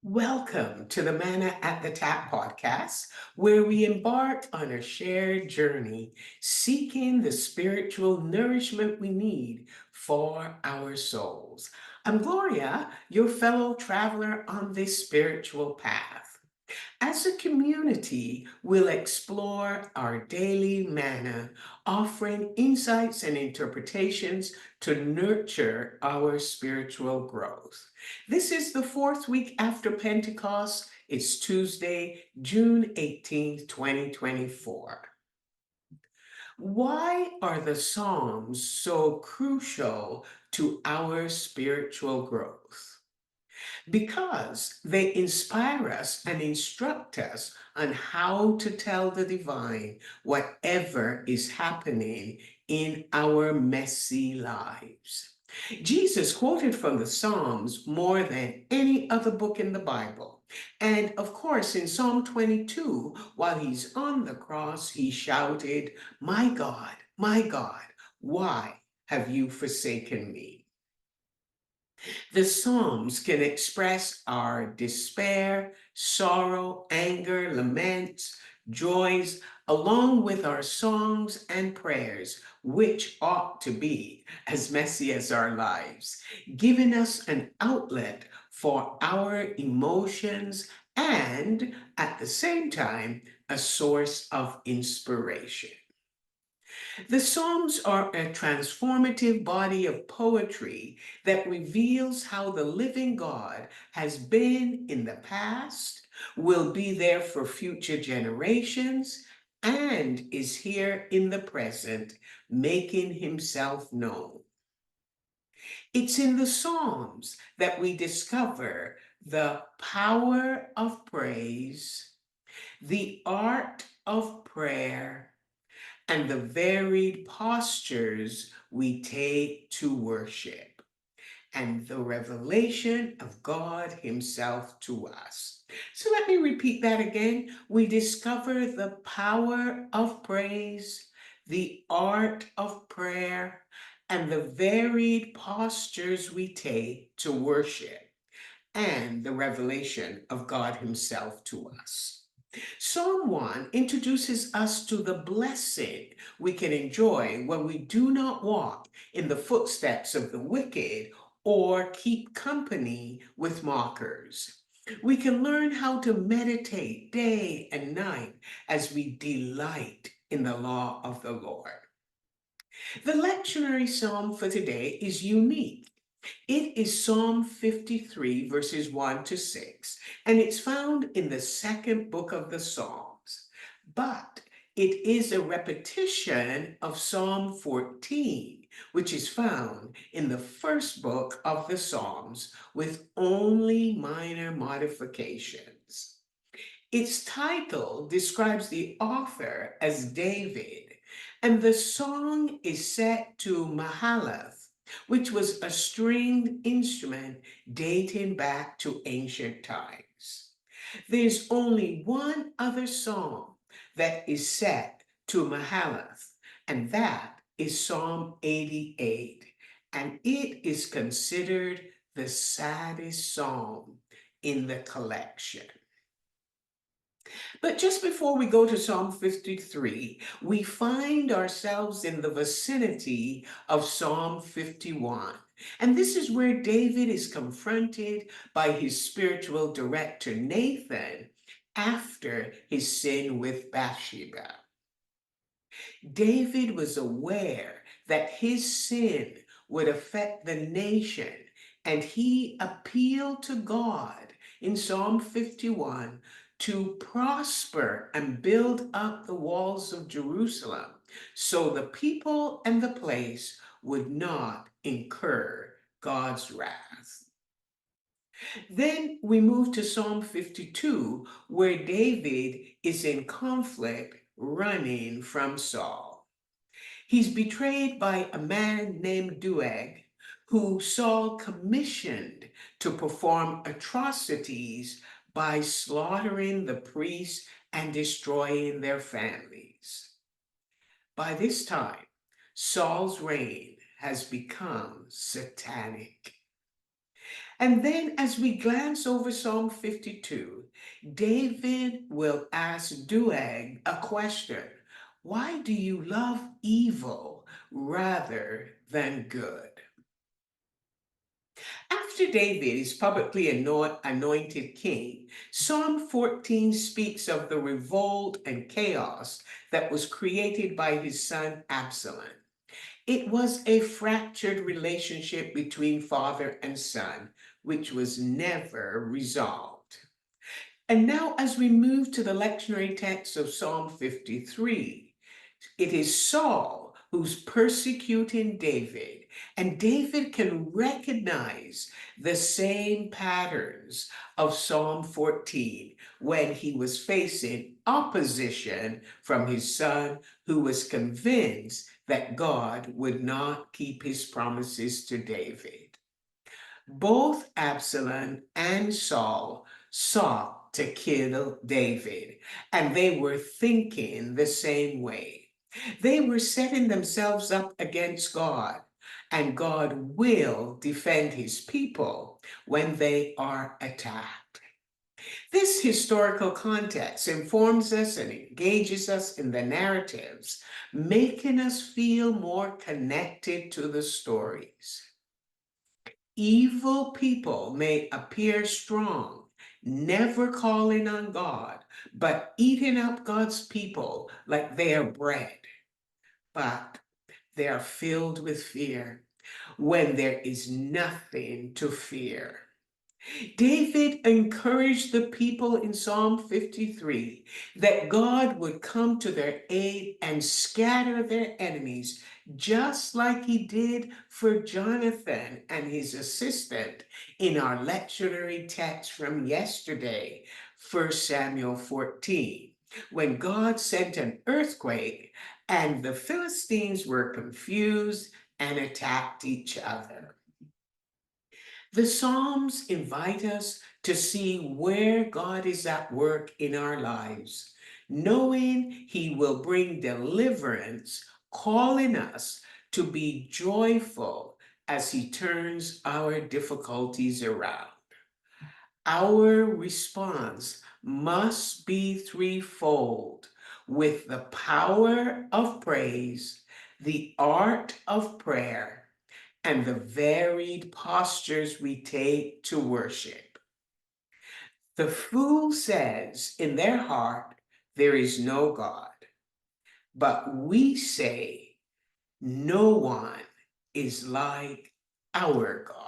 Welcome to the Manna at the Tap podcast, where we embark on a shared journey seeking the spiritual nourishment we need for our souls. I'm Gloria, your fellow traveler on this spiritual path. As a community, we'll explore our daily manna, offering insights and interpretations to nurture our spiritual growth. This is the fourth week after Pentecost. It's Tuesday, June 18th, 2024. Why are the Psalms so crucial to our spiritual growth? Because they inspire us and instruct us on how to tell the divine whatever is happening in our messy lives. Jesus quoted from the Psalms more than any other book in the Bible. And of course, in Psalm 22, while he's on the cross, he shouted, my God, why have you forsaken me?" The Psalms can express our despair, sorrow, anger, laments, joys, along with our songs and prayers, which ought to be as messy as our lives, giving us an outlet for our emotions and, at the same time, a source of inspiration. The Psalms are a transformative body of poetry that reveals how the living God has been in the past, will be there for future generations, and is here in the present, making himself known. It's in the Psalms that we discover the power of praise, the art of prayer, and the varied postures we take to worship, and the revelation of God Himself to us. So let me repeat that again. We discover the power of praise, the art of prayer, and the varied postures we take to worship, and the revelation of God Himself to us. Psalm 1 introduces us to the blessing we can enjoy when we do not walk in the footsteps of the wicked or keep company with mockers. We can learn how to meditate day and night as we delight in the law of the Lord. The lectionary psalm for today is unique. It is Psalm 53, verses 1 to 6, and it's found in the second book of the Psalms. But it is a repetition of Psalm 14, which is found in the first book of the Psalms with only minor modifications. Its title describes the author as David, and the song is set to Mahalath, which was a stringed instrument dating back to ancient times. There's only one other song that is set to Mahalath, and that is Psalm 88, and it is considered the saddest psalm in the collection. But just before we go to Psalm 53, we find ourselves in the vicinity of Psalm 51. And this is where David is confronted by his spiritual director, Nathan, after his sin with Bathsheba. David was aware that his sin would affect the nation, and he appealed to God in Psalm 51 to prosper and build up the walls of Jerusalem so the people and the place would not incur God's wrath. Then we move to Psalm 52, where David is in conflict running from Saul. He's betrayed by a man named Doeg, who Saul commissioned to perform atrocities by slaughtering the priests and destroying their families. By this time, Saul's reign has become satanic. And then as we glance over Psalm 52, David will ask Doeg a question. Why do you love evil rather than good? After David is publicly anointed king, Psalm 14 speaks of the revolt and chaos that was created by his son Absalom. It was a fractured relationship between father and son, which was never resolved. And now, as we move to the lectionary text of Psalm 53, it is Saul who's persecuting David, and David can recognize the same patterns of Psalm 14 when he was facing opposition from his son, who was convinced that God would not keep his promises to David. Both Absalom and Saul sought to kill David, and they were thinking the same way. They were setting themselves up against God, and God will defend his people when they are attacked. This historical context informs us and engages us in the narratives, making us feel more connected to the stories. Evil people may appear strong, never calling on God, but eating up God's people like they are bread. But they are filled with fear when there is nothing to fear. David encouraged the people in Psalm 53 that God would come to their aid and scatter their enemies, just like he did for Jonathan and his assistant in our lectionary text from yesterday, 1 Samuel 14, when God sent an earthquake and the Philistines were confused and attacked each other. The Psalms invite us to see where God is at work in our lives, knowing He will bring deliverance, calling us to be joyful as He turns our difficulties around. Our response must be threefold, with the power of praise, the art of prayer, and the varied postures we take to worship. The fool says in their heart, there is no God. But we say, no one is like our God.